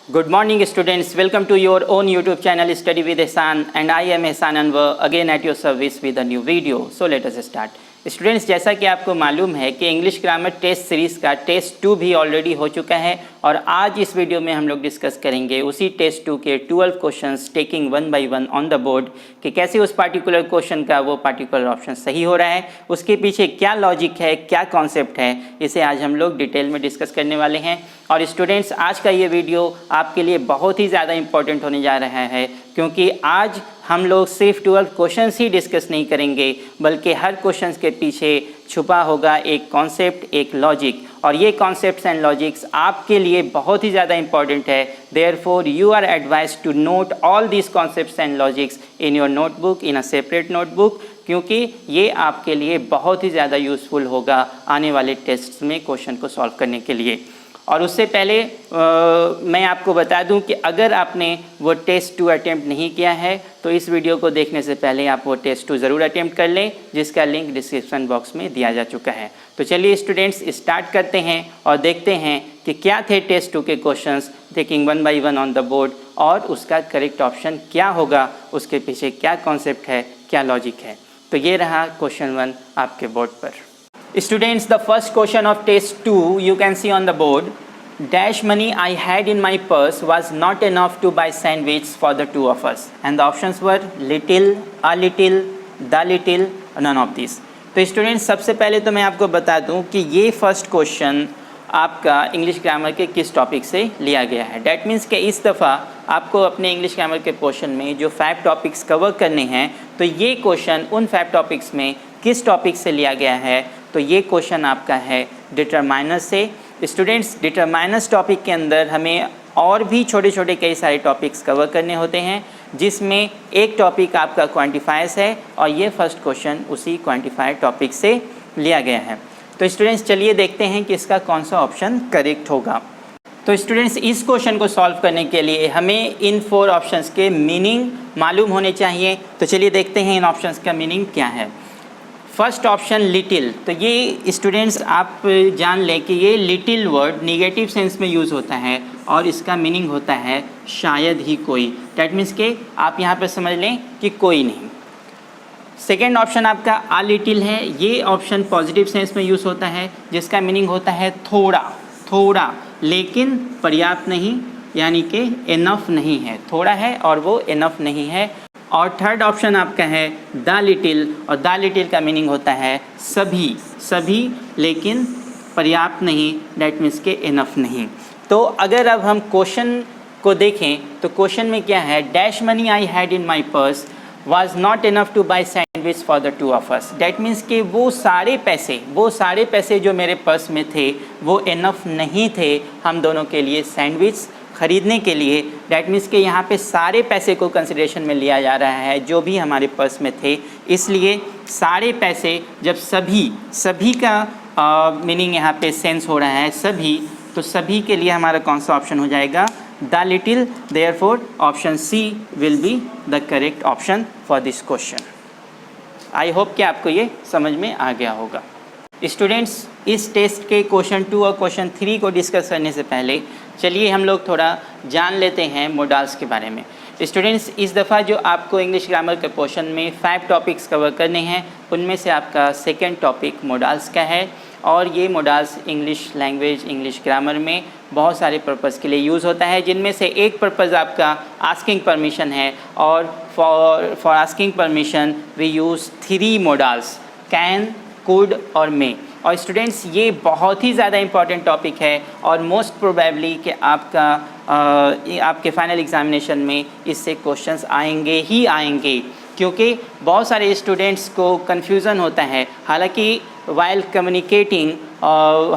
Good morning students, welcome to your own YouTube channel Study with Ehsan and I am Ehsan Anwar again at your service with a new video. So let us start. Students, जैसा कि आपको मालूम है कि English grammar test series का test 2 भी already हो चुका है और आज इस वीडियो में हम लोग डिस्कस करेंगे उसी टेस्ट 2 के 12 questions taking one by one on the board कि कैसे उस पार्टिकुलर क्वेश्चन का वो पार्टिकुलर ऑप्शन सही हो रहा है, उसके पीछे क्या लॉजिक है, क्या कॉन्सेप्ट है, इसे आज हम लोग डिटेल में डिस्कस करने वाले हैं। और स्टूडेंट्स, आज का ये वीडियो आपके लिए बहुत ही ज़्यादा इंपॉर्टेंट होने जा रहा है क्योंकि आज हम लोग सिर्फ 12 क्वेश्चंस ही डिस्कस नहीं करेंगे बल्कि हर क्वेश्चंस के पीछे छुपा होगा एक कॉन्सेप्ट, एक लॉजिक, और ये कॉन्सेप्ट्स एंड लॉजिक्स आपके लिए बहुत ही ज़्यादा इंपॉर्टेंट है। Therefore you are advised to note all these concepts and logics in your notebook, in a separate notebook, क्योंकि ये आपके लिए बहुत ही ज़्यादा यूज़फुल होगा आने वाले टेस्ट में क्वेश्चन को सॉल्व करने के लिए। और उससे पहले मैं आपको बता दूं कि अगर आपने वो टेस्ट 2 अटैम्प्ट नहीं किया है तो इस वीडियो को देखने से पहले आप वो टेस्ट 2 ज़रूर अटैम्प्ट कर लें, जिसका लिंक डिस्क्रिप्शन बॉक्स में दिया जा चुका है। तो चलिए स्टूडेंट्स, स्टार्ट करते हैं और देखते हैं कि क्या थे टेस्ट 2 के questions taking one by one on the board और उसका करेक्ट ऑप्शन क्या होगा, उसके पीछे क्या कॉन्सेप्ट है, क्या लॉजिक है। तो ये रहा क्वेश्चन 1 आपके बोर्ड पर। Students, the first question of test 2 you can see on the board. Dash money I had in my purse was not enough to buy sandwich for the two of us, and the options were little, a little, the little, none of these. तो students, सबसे पहले तो मैं आपको बता दूं कि ये फर्स्ट क्वेश्चन आपका इंग्लिश ग्रामर के किस टॉपिक से लिया गया है। डैट मीन्स कि इस दफ़ा आपको अपने इंग्लिश ग्रामर के पोर्शन में जो 5 टॉपिक्स कवर करने हैं, तो ये क्वेश्चन उन 5 टॉपिक्स में किस टॉपिक से लिया गया है, तो ये क्वेश्चन आपका है डिटरमाइनर से। स्टूडेंट्स, डिटरमाइनर्स टॉपिक के अंदर हमें और भी छोटे छोटे कई सारे टॉपिक्स कवर करने होते हैं, जिसमें एक टॉपिक आपका क्वांटिफायर्स है और ये फर्स्ट क्वेश्चन उसी क्वांटिफायर टॉपिक से लिया गया है। तो स्टूडेंट्स, चलिए देखते हैं कि इसका कौन सा ऑप्शन करेक्ट होगा। तो स्टूडेंट्स, इस क्वेश्चन को सॉल्व करने के लिए हमें इन 4 ऑप्शंस के मीनिंग मालूम होने चाहिए। तो चलिए देखते हैं इन ऑप्शंस का मीनिंग क्या है। फर्स्ट ऑप्शन लिटिल, तो ये स्टूडेंट्स आप जान लें कि ये लिटिल वर्ड निगेटिव सेंस में यूज़ होता है और इसका मीनिंग होता है शायद ही कोई। डैट मीन्स के आप यहाँ पर समझ लें कि कोई नहीं। सेकेंड ऑप्शन आपका आ लिटिल है, ये ऑप्शन पॉजिटिव सेंस में यूज़ होता है जिसका मीनिंग होता है थोड़ा थोड़ा, लेकिन पर्याप्त नहीं, यानी कि इनफ नहीं है, थोड़ा है और वो इनफ नहीं है। और थर्ड ऑप्शन आपका है द लिटिल, और द लिटिल का मीनिंग होता है सभी सभी, लेकिन पर्याप्त नहीं, डैट मीन्स के इनफ नहीं। तो अगर अब हम क्वेश्चन को देखें तो क्वेश्चन में क्या है, dash money I had in my purse was not enough two by sandwich for the two of us. That means कि वो सारे पैसे जो मेरे पर्स में थे वो इनफ नहीं थे हम दोनों के लिए सैंडविच ख़रीदने के लिए। डैट मीन्स कि यहाँ पे सारे पैसे को कंसिडरेशन में लिया जा रहा है जो भी हमारे पर्स में थे, इसलिए सारे पैसे, जब सभी का मीनिंग यहाँ पे सेंस हो रहा है सभी, तो सभी के लिए हमारा कौन सा ऑप्शन हो जाएगा, the little. Therefore option C will be the correct option for this question. I hope कि आपको ये समझ में आ गया होगा। स्टूडेंट्स, इस टेस्ट के क्वेश्चन 2 और क्वेश्चन 3 को डिस्कस करने से पहले चलिए हम लोग थोड़ा जान लेते हैं मोडाल्स के बारे में। स्टूडेंट्स, इस दफ़ा जो आपको इंग्लिश ग्रामर के पोर्शन में 5 टॉपिक्स कवर करने हैं, उनमें से आपका सेकंड टॉपिक मोडाल्स का है। और ये modals English language, English grammar में बहुत सारे पर्पज़ के लिए यूज़ होता है, जिनमें से एक पर्पज़ आपका आस्किंग परमिशन है। और for asking permission we use 3 modals, can, could और मे। और स्टूडेंट्स, ये बहुत ही ज़्यादा इंपॉर्टेंट टॉपिक है और मोस्ट प्रोबेबली कि आपके फाइनल एग्जामिनेशन में इससे क्वेश्चंस आएंगे ही आएंगे, क्योंकि बहुत सारे स्टूडेंट्स को कन्फ्यूज़न होता है। हालांकि वाइल कम्युनिकेटिंग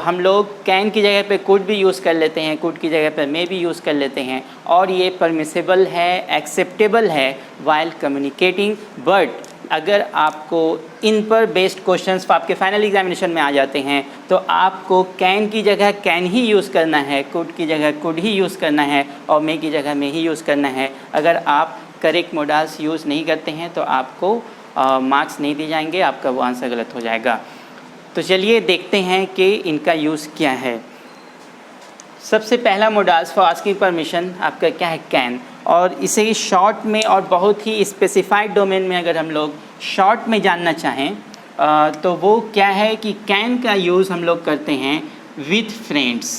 हम लोग कैन की जगह पे कुड भी यूज़ कर लेते हैं, कुड की जगह पे मे भी यूज़ कर लेते हैं, और ये परमिसेबल है, एक्सेप्टेबल है वाइल कम्युनिकेटिंग। बट अगर आपको इन पर बेस्ड क्वेश्चंस आपके फाइनल एग्जामिनेशन में आ जाते हैं तो आपको कैन की जगह कैन ही यूज़ करना है, कुड की जगह कुड ही यूज़ करना है और मे की जगह मे ही यूज़ करना है। अगर आप करेक्ट मोडाल्स यूज़ नहीं करते हैं तो आपको मार्क्स नहीं दिए जाएंगे, आपका वो आंसर गलत हो जाएगा। तो चलिए देखते हैं कि इनका यूज़ क्या है। सबसे पहला मोडाल्स फॉर आस्किंग परमिशन आपका क्या है, कैन। और इसे शॉर्ट में और बहुत ही स्पेसिफाइड डोमेन में अगर हम लोग शॉर्ट में जानना चाहें तो वो क्या है कि कैन का यूज़ हम लोग करते हैं विथ फ्रेंड्स।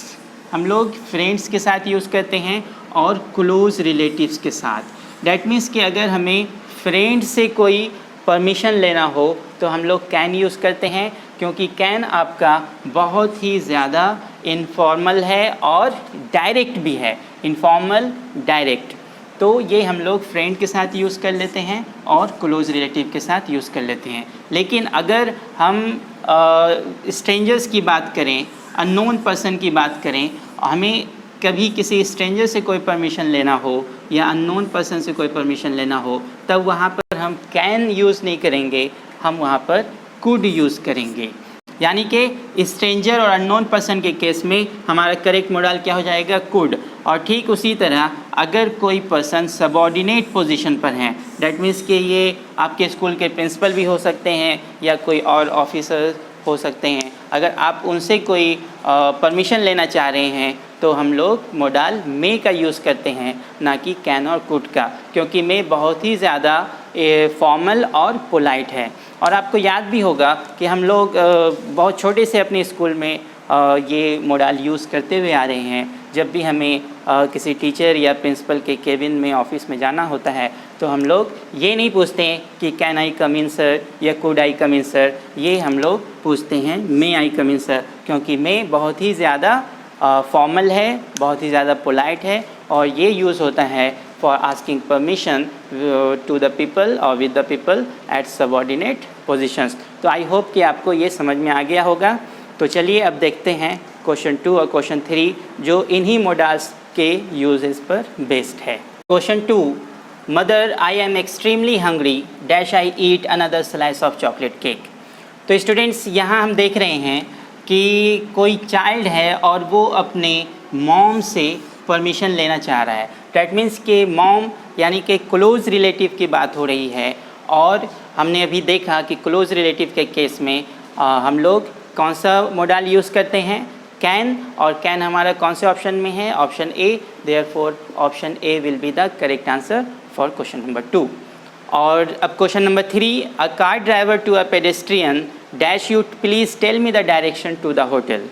हम लोग फ्रेंड्स के साथ यूज़ करते हैं और क्लोज रिलेटिव्स के साथ। डैट मीन्स कि अगर हमें फ्रेंड से कोई परमिशन लेना हो तो हम लोग कैन यूज़ करते हैं, क्योंकि कैन आपका बहुत ही ज़्यादा इनफॉर्मल है और डायरेक्ट भी है। इनफॉर्मल, डायरेक्ट, तो ये हम लोग फ्रेंड के साथ यूज़ कर लेते हैं और क्लोज रिलेटिव के साथ यूज़ कर लेते हैं। लेकिन अगर हम स्ट्रेंजर्स की बात करें, अननोन पर्सन की बात करें, हमें कभी किसी स्ट्रेंजर से कोई परमिशन लेना हो या अननोन पर्सन से कोई परमिशन लेना हो, तब वहाँ पर हम कैन यूज़ नहीं करेंगे, हम वहाँ पर कुड यूज़ करेंगे। यानी कि स्ट्रेंजर और अननोन पर्सन के केस में हमारा करेक्ट मोडाल क्या हो जाएगा, कुड। और ठीक उसी तरह अगर कोई पर्सन सबऑर्डिनेट पोजीशन पर हैं, डैट मीन्स कि ये आपके स्कूल के प्रिंसिपल भी हो सकते हैं या कोई और ऑफिसर हो सकते हैं, अगर आप उनसे कोई परमिशन लेना चाह रहे हैं तो हम लोग मोडाल मे का यूज़ करते हैं, ना कि कैन और कुड का, क्योंकि मे बहुत ही ज़्यादा फॉर्मल और पोलाइट है। और आपको याद भी होगा कि हम लोग बहुत छोटे से अपने स्कूल में ये मोडाल यूज़ करते हुए आ रहे हैं। जब भी हमें किसी टीचर या प्रिंसिपल के केबिन में, ऑफिस में जाना होता है तो हम लोग ये नहीं पूछते हैं कि can I come in sir या could I come in sir, ये हम लोग पूछते हैं मे आई कम इन सर, क्योंकि मे बहुत ही ज़्यादा फॉर्मल है, बहुत ही ज़्यादा पोलाइट है और ये यूज़ होता है for asking permission to the people और with the people at subordinate positions. तो आई होप कि आपको ये समझ में आ गया होगा। तो चलिए अब देखते हैं क्वेश्चन 2 और क्वेश्चन 3, जो इन्हीं मोडाल्स के यूजेस पर बेस्ड है। Question 2, mother I am extremely hungry dash I eat another slice of chocolate cake. तो स्टूडेंट्स, यहाँ हम देख रहे हैं कि कोई चाइल्ड है और वो अपने मॉम से परमिशन लेना चाह रहा है। डैट मीन्स कि मॉम यानी कि क्लोज़ रिलेटिव की बात हो रही है। और हमने अभी देखा कि क्लोज़ रिलेटिव के केस में हम लोग कौन सा मोडाल यूज़ करते हैं, कैन। और कैन हमारा कौन से ऑप्शन में है, option A. Therefore option A will be the correct answer for question number 2। और अब question number 3, a car driver to a pedestrian dash you please tell me the direction to the hotel.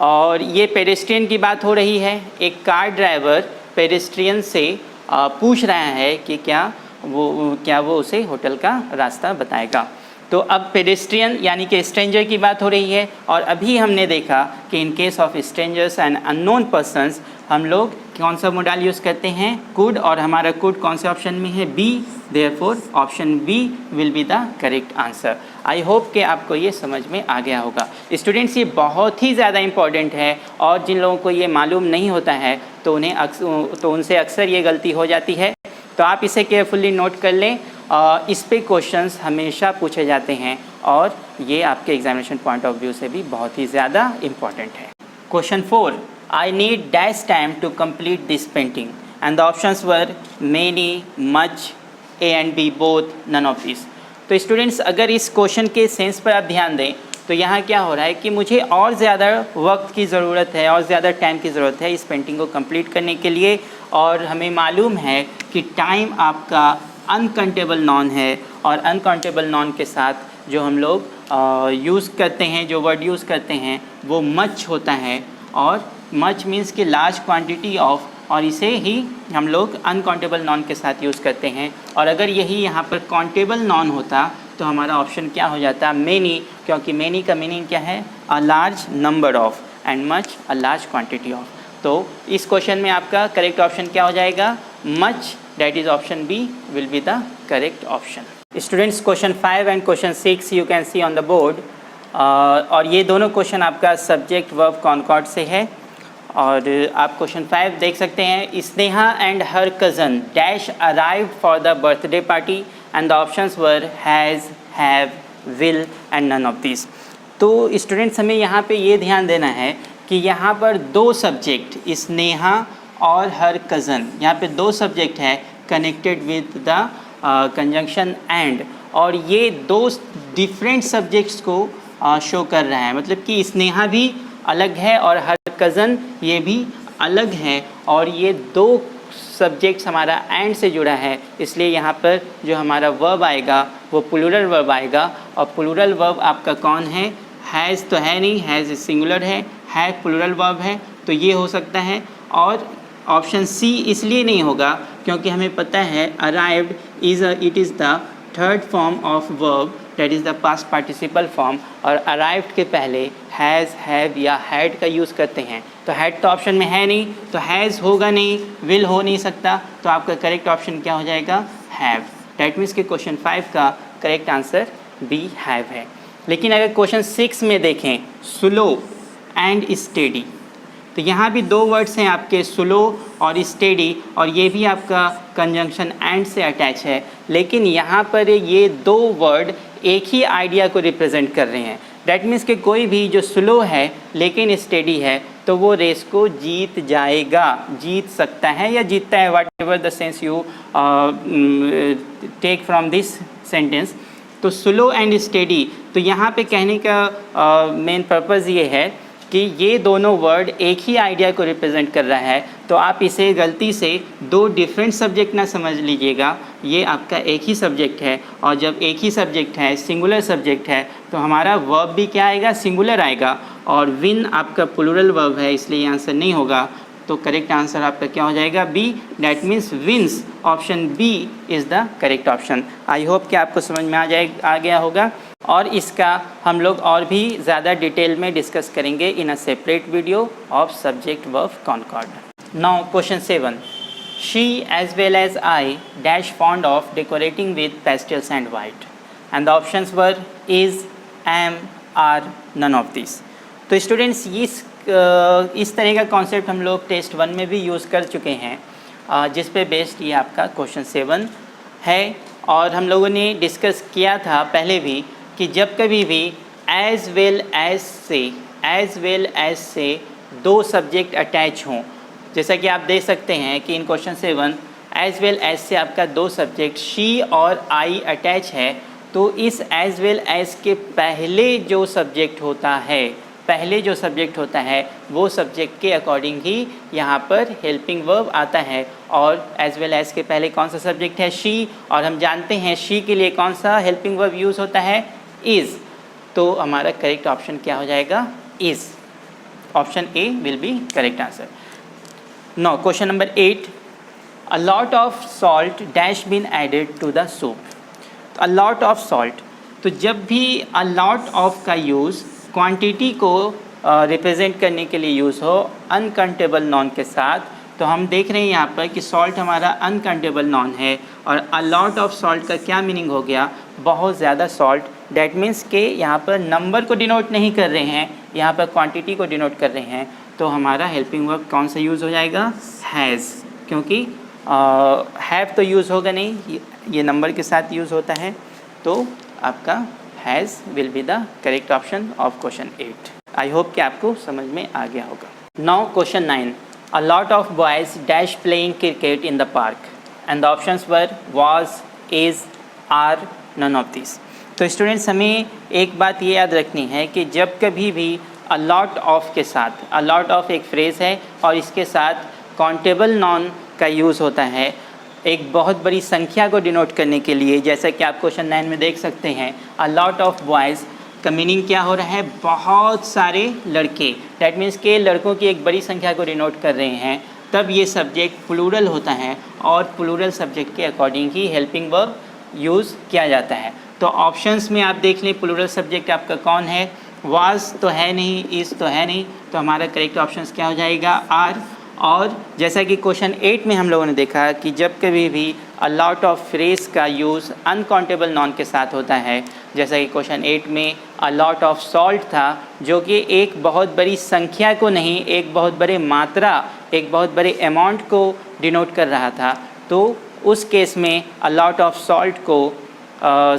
और ये pedestrian की बात हो रही है। एक कार ड्राइवर पेडेस्ट्रियन से पूछ रहा है कि क्या वो उसे होटल का रास्ता बताएगा। तो अब पेडेस्ट्रियन यानी कि स्ट्रेंजर की बात हो रही है। और अभी हमने देखा कि in case of strangers and unknown persons हम लोग कौन सा मोडाल यूज़ करते हैं, कुड। और हमारा कुड कौन से ऑप्शन में है, B. Therefore option B will be the correct answer. I hope कि आपको ये समझ में आ गया होगा। स्टूडेंट्स, ये बहुत ही ज़्यादा इम्पॉर्टेंट है और जिन लोगों को ये मालूम नहीं होता है तो उनसे अक्सर ये गलती हो जाती है। तो आप इसे केयरफुली नोट कर लें। इस पे क्वेश्चंस हमेशा पूछे जाते हैं और ये आपके एग्जामिनेशन पॉइंट ऑफ व्यू से भी बहुत ही ज़्यादा इम्पॉर्टेंट है। Question 4, I need dash time to complete this painting and the options were many, much, A and B, both, none of this. तो स्टूडेंट्स, अगर इस क्वेश्चन के सेंस पर आप ध्यान दें तो यहाँ क्या हो रहा है कि मुझे और ज़्यादा वक्त की ज़रूरत है और ज़्यादा टाइम की ज़रूरत है इस पेंटिंग को कंप्लीट करने के लिए। और हमें मालूम है कि टाइम आपका अनकाउंटेबल नॉन है और अनकाउंटेबल नॉन के साथ जो हम लोग यूज़ करते हैं, जो वर्ड यूज़ करते हैं वो मच होता है। और मच मीन्स कि लार्ज क्वांटिटी ऑफ, और इसे ही हम लोग अनकाउंटेबल नॉन के साथ यूज़ करते हैं। और अगर यही यहाँ पर काउंटेबल नॉन होता तो हमारा ऑप्शन क्या हो जाता, मेनी, क्योंकि मेनी का मीनिंग क्या है, a large number of, and much a large quantity of. तो इस क्वेश्चन में आपका करेक्ट ऑप्शन क्या हो जाएगा, much. That is option B will be the correct option. Students, question 5 and question 6 you can see on the board. और ये दोनों क्वेश्चन आपका सब्जेक्ट वर्ब कॉन्कॉर्ड से है। और आप क्वेश्चन 5 देख सकते हैं, Sneha and her cousin dash arrived for the birthday party and the options were has, have, will and none of this. तो स्टूडेंट्स, हमें यहाँ पे ये ध्यान देना है कि यहाँ पर दो सब्जेक्ट, स्नेहा और हर कज़न, यहाँ पे दो सब्जेक्ट है connected with the conjunction and. और ये दो डिफरेंट सब्जेक्ट्स को शो कर रहा है, मतलब कि स्नेहा भी अलग है और हर कज़न ये भी अलग है और ये दो सब्जेक्ट्स हमारा एंड से जुड़ा है, इसलिए यहाँ पर जो हमारा वर्ब आएगा वो प्लूरल वर्ब आएगा। और प्लूरल वर्ब आपका कौन है? हैज़ तो है नहीं, हैज़ सिंगुलर है प्लूरल वर्ब है, तो ये हो सकता है। और ऑप्शन सी इसलिए नहीं होगा क्योंकि हमें पता है arrived it is the third form of verb, that is the past participle form, और अराइव्ड के पहले हैज़, हैव या हैड का यूज़ करते हैं। तो हैड तो ऑप्शन में है नहीं, तो हैज़ होगा नहीं, विल हो नहीं सकता, तो आपका करेक्ट ऑप्शन क्या हो जाएगा? हैव। डैट मीन्स कि क्वेश्चन 5 का करेक्ट आंसर बी हैव है। लेकिन अगर क्वेश्चन 6 में देखें स्लो एंड स्टेडी, तो यहाँ भी दो वर्ड्स हैं आपके, स्लो और स्टेडी, और ये भी आपका कंजंक्शन एंड से अटैच है। लेकिन यहाँ पर ये दो वर्ड एक ही आइडिया को रिप्रेजेंट कर रहे हैं। डैट मीन्स कि कोई भी जो स्लो है लेकिन स्टेडी है तो वो रेस को जीत जाएगा, जीत सकता है या जीतता है, whatever the sense you take from this sentence. तो स्लो एंड स्टेडी, तो यहाँ पे कहने का मेन पर्पज़ ये है कि ये दोनों वर्ड एक ही आइडिया को रिप्रेजेंट कर रहा है, तो आप इसे गलती से दो डिफरेंट सब्जेक्ट ना समझ लीजिएगा। ये आपका एक ही सब्जेक्ट है, और जब एक ही सब्जेक्ट है, सिंगुलर सब्जेक्ट है, तो हमारा वर्ब भी क्या आएगा? सिंगुलर आएगा। और विन आपका प्लूरल वर्ब है, इसलिए ये आंसर नहीं होगा। तो करेक्ट आंसर आपका क्या हो जाएगा? B. That means wins. Option B is the correct option. I hope कि आपको समझ में आ गया होगा, और इसका हम लोग और भी ज़्यादा डिटेल में डिस्कस करेंगे in a separate video of subject verb concord. Now question 7, she as well as I dash fond of decorating with pastels and white, and the options were is, M, R, none of this. तो students इस तरह का concept हम लोग test 1 में भी use कर चुके हैं, जिस पे बेस्ड ये आपका क्वेश्चन 7 है। और हम लोगों ने डिस्कस किया था पहले भी कि जब कभी भी एज वेल एज से दो सब्जेक्ट अटैच हों, जैसा कि आप देख सकते हैं कि इन क्वेश्चन 7 एज वेल एज से आपका दो सब्जेक्ट शी और आई अटैच है, तो इस एज वेल एज के पहले जो सब्जेक्ट होता है वो सब्जेक्ट के अकॉर्डिंग ही यहाँ पर हेल्पिंग वर्ब आता है। और एज वेल एज के पहले कौन सा सब्जेक्ट है? शी, और हम जानते हैं शी के लिए कौन सा हेल्पिंग वर्ब यूज़ होता है? इज़। तो हमारा करेक्ट ऑप्शन क्या हो जाएगा? Is. Option A will be correct answer. No question number 8, a lot of salt dash been added to the soup. तो अ लॉट ऑफ सॉल्ट, तो जब भी अ लॉट ऑफ का यूज़ क्वांटिटी को represent करने के लिए यूज़ हो अनकाउंटेबल नॉन के साथ, तो हम देख रहे हैं यहाँ पर कि सॉल्ट हमारा अनकाउंटेबल नॉन है, और अ लॉट ऑफ सॉल्ट का क्या मीनिंग हो गया? बहुत ज़्यादा सॉल्ट। डैट मीन्स के यहाँ पर नंबर को डिनोट नहीं कर रहे हैं, यहाँ पर क्वांटिटी को डिनोट कर रहे हैं। तो हमारा हेल्पिंग वर्ब कौन सा यूज़ हो जाएगा? हैज़, क्योंकि हैव तो यूज़ होगा नहीं, ये नंबर के साथ यूज़ होता है, तो आपका has will be the correct option of question 8। I hope कि आपको समझ में आ गया होगा। Now question 9, a lot of boys dash playing cricket in the park, and the options were was, is, are, none of this. तो students हमें एक बात ये याद रखनी है कि जब कभी भी अ लॉट ऑफ के साथ, अ लॉट ऑफ एक फ्रेज़ है और इसके साथ काउंटेबल नॉन का यूज़ होता है एक बहुत बड़ी संख्या को डिनोट करने के लिए, जैसा कि आप क्वेश्चन 9 में देख सकते हैं। अ लॉट ऑफ बॉयज़ का मीनिंग क्या हो रहा है? बहुत सारे लड़के। डैट मीन्स के लड़कों की एक बड़ी संख्या को डिनोट कर रहे हैं, तब ये सब्जेक्ट प्लूरल होता है, और प्लूरल सब्जेक्ट के अकॉर्डिंग ही हेल्पिंग वर्ब यूज़ किया जाता है। तो ऑप्शंस में आप देख लें प्लूरल सब्जेक्ट आपका कौन है? वाज तो है नहीं, इज़ तो है नहीं, तो हमारा करेक्ट ऑप्शंस क्या हो जाएगा? आर। और जैसा कि क्वेश्चन 8 में हम लोगों ने देखा कि जब कभी भी अ लॉट ऑफ फ्रेज़ का यूज़ अनकाउंटेबल नॉन के साथ होता है, जैसा कि क्वेश्चन 8 में अ लॉट ऑफ सॉल्ट था, जो कि एक बहुत बड़ी संख्या को नहीं, एक बहुत बड़े मात्रा, एक बहुत बड़े अमाउंट को डिनोट कर रहा था, तो उस केस में अ लॉट ऑफ सॉल्ट को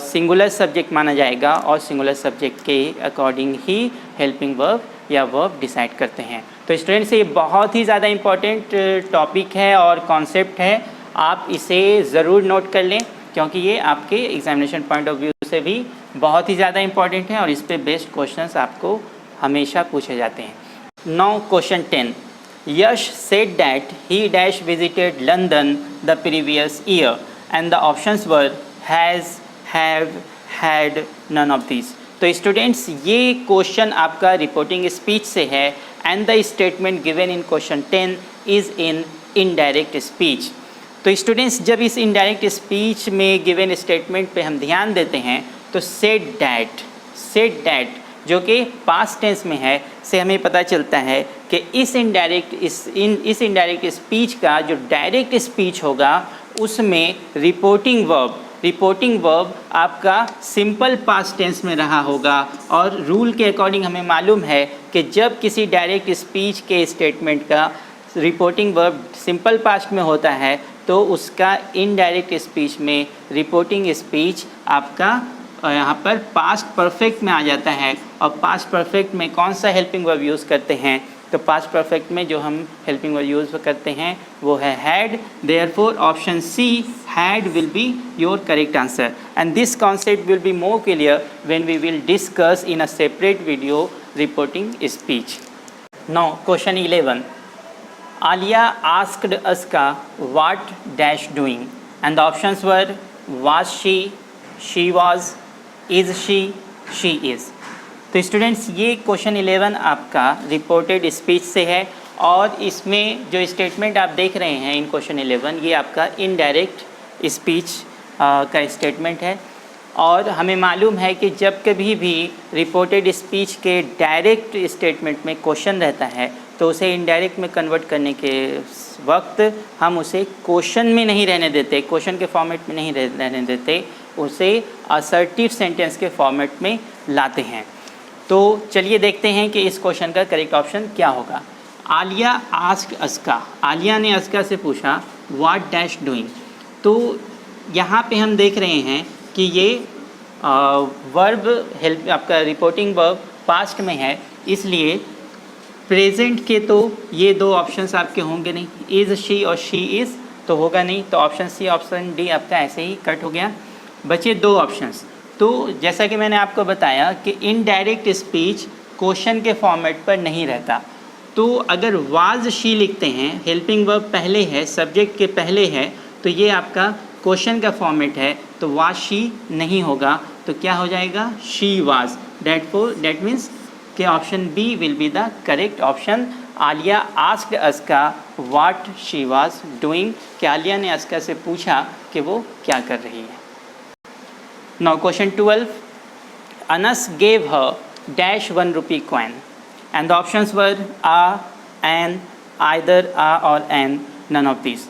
सिंगुलर सब्जेक्ट माना जाएगा, और सिंगुलर सब्जेक्ट के अकॉर्डिंग ही हेल्पिंग वर्ब या वर्ब डिसाइड करते हैं। तो स्टूडेंट्स ये बहुत ही ज़्यादा इम्पॉर्टेंट टॉपिक है और कॉन्सेप्ट है, आप इसे ज़रूर नोट कर लें, क्योंकि ये आपके एग्जामिनेशन पॉइंट ऑफ व्यू से भी बहुत ही ज़्यादा इम्पॉर्टेंट है, और इस पे बेस्ड क्वेश्चंस आपको हमेशा पूछे जाते हैं। Now question 10, Yash said that he dash visited London the previous year and the options were has, have, had, none of this. तो स्टूडेंट्स ये क्वेश्चन आपका रिपोर्टिंग स्पीच से है and the statement given in question 10 is in indirect speech. तो students जब इस indirect speech में given statement पे हम ध्यान देते हैं तो सेड डैट जो कि पास्ट टेंस में है से हमें पता चलता है कि इस इनडायरेक्ट स्पीच का जो डायरेक्ट स्पीच होगा उसमें रिपोर्टिंग वर्ब आपका सिंपल पास्ट टेंस में रहा होगा। और रूल के अकॉर्डिंग हमें मालूम है कि जब किसी डायरेक्ट स्पीच के स्टेटमेंट का रिपोर्टिंग वर्ब सिंपल पास्ट में होता है तो उसका इनडायरेक्ट स्पीच में रिपोर्टिंग स्पीच आपका यहाँ पर पास्ट परफेक्ट में आ जाता है। और पास्ट परफेक्ट में कौन सा हेल्पिंग वर्ब यूज़ करते हैं, तो पास्ट परफेक्ट में जो हम हेल्पिंग वर्ब यूज़ करते हैं वो है had. Therefore option C had will be your correct answer and this concept will be more clear when we will discuss in a separate video reporting speech. Now question 11, Alia asked Aska what dash doing and the options were was she was, is she is। तो students ये question 11 आपका reported speech से है और इसमें जो statement आप देख रहे हैं इन क्वेश्चन 11 ये आपका इनडायरेक्ट स्पीच का स्टेटमेंट है। और हमें मालूम है कि जब कभी भी रिपोर्टेड स्पीच के डायरेक्ट स्टेटमेंट में क्वेश्चन रहता है तो उसे इनडायरेक्ट में कन्वर्ट करने के वक्त हम उसे क्वेश्चन में नहीं रहने देते, क्वेश्चन के फॉर्मेट में नहीं रहने देते, उसे असर्टिव सेंटेंस के फॉर्मेट में लाते हैं। तो चलिए देखते हैं कि इस क्वेश्चन का करेक्ट ऑप्शन क्या होगा। आलिया आस्क्ड अस्का, आलिया ने अस्का से पूछा व्हाट डैश डूइंग। तो यहाँ पे हम देख रहे हैं कि ये वर्ब हेल्प आपका रिपोर्टिंग वर्ब पास्ट में है, इसलिए प्रेजेंट के तो ये दो ऑप्शंस आपके होंगे नहीं, इज़ शी और शी इज़ तो होगा नहीं, तो ऑप्शन सी ऑप्शन डी आपका ऐसे ही कट हो गया। बचे दो ऑप्शंस। तो जैसा कि मैंने आपको बताया कि इनडायरेक्ट स्पीच क्वेश्चन के फॉर्मेट पर नहीं रहता, तो अगर वाज शी लिखते हैं, हेल्पिंग वर्ब पहले है, सब्जेक्ट के पहले है, तो ये आपका क्वेश्चन का फॉर्मेट है, तो वाज शी नहीं होगा, तो क्या हो जाएगा शी वाज। दैट मीन्स कि option B will be the correct option. Alia asked अस्का व्हाट शी वाज डूइंग, कि आलिया ने अस्का से पूछा कि वो क्या कर रही है। Now question 12, Anas gave her dash 1 rupee coin and the options were a, an, either a और an, none of these।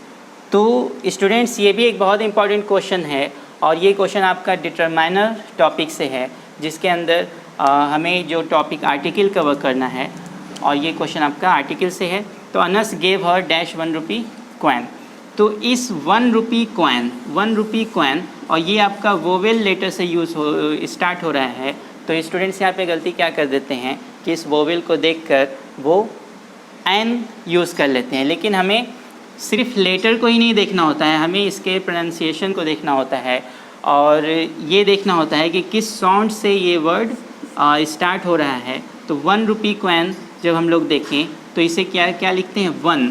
तो स्टूडेंट्स ये भी एक बहुत इंपॉर्टेंट क्वेश्चन है और ये क्वेश्चन आपका डिटरमाइनर टॉपिक से है, जिसके अंदर हमें जो टॉपिक आर्टिकल कवर करना है और ये क्वेश्चन आपका आर्टिकल से है। तो Anas gave her dash 1 rupee coin, तो इस 1 rupee coin और ये आपका वोवेल लेटर से स्टार्ट हो रहा है, तो स्टूडेंट्स यहाँ पे गलती क्या कर देते हैं कि इस वोवेल को देखकर वो एन यूज़ कर लेते हैं, लेकिन हमें सिर्फ लेटर को ही नहीं देखना होता है, हमें इसके प्रोनाउंसिएशन को देखना होता है और ये देखना होता है कि किस साउंड से ये वर्ड स्टार्ट हो रहा है। तो 1 rupee coin जब हम लोग देखें तो इसे क्या लिखते हैं, 1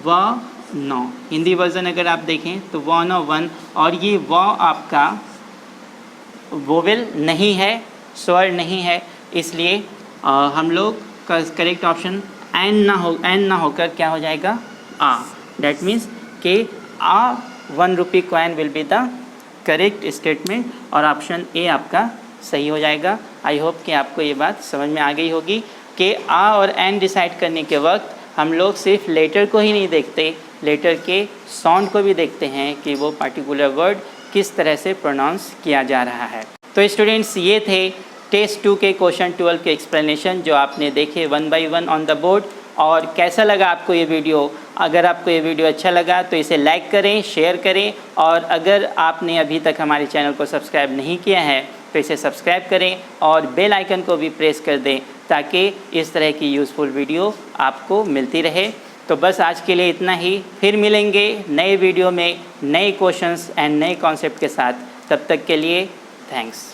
व नौ। हिंदी वर्जन अगर आप देखें तो व नौ 1, और ये व आपका वोवेल नहीं है, स्वर नहीं है, इसलिए हम लोग का करेक्ट ऑप्शन एन ना होकर क्या हो जाएगा आ। दैट मीन्स कि आ 1 rupee coin will be the correct statement और ऑप्शन ए आपका सही हो जाएगा। आई होप कि आपको ये बात समझ में आ गई होगी कि आ और एन डिसाइड करने के वक्त हम लोग सिर्फ लेटर को ही नहीं देखते, लेटर के साउंड को भी देखते हैं कि वो पार्टिकुलर वर्ड किस तरह से प्रोनाउंस किया जा रहा है। तो स्टूडेंट्स ये थे टेस्ट 2 के क्वेश्चन 12 के एक्सप्लेनेशन जो आपने देखे 1 by 1 ऑन द बोर्ड। और कैसा लगा आपको ये वीडियो? अगर आपको ये वीडियो अच्छा लगा तो इसे लाइक करें, शेयर करें, और अगर आपने अभी तक हमारे चैनल को सब्सक्राइब नहीं किया है तो इसे सब्सक्राइब करें और बेल आइकन को भी प्रेस कर दें ताकि इस तरह की यूज़फुल वीडियो आपको मिलती रहे। तो बस आज के लिए इतना ही, फिर मिलेंगे नए वीडियो में नए क्वेश्चंस एंड नए कॉन्सेप्ट के साथ। तब तक के लिए थैंक्स।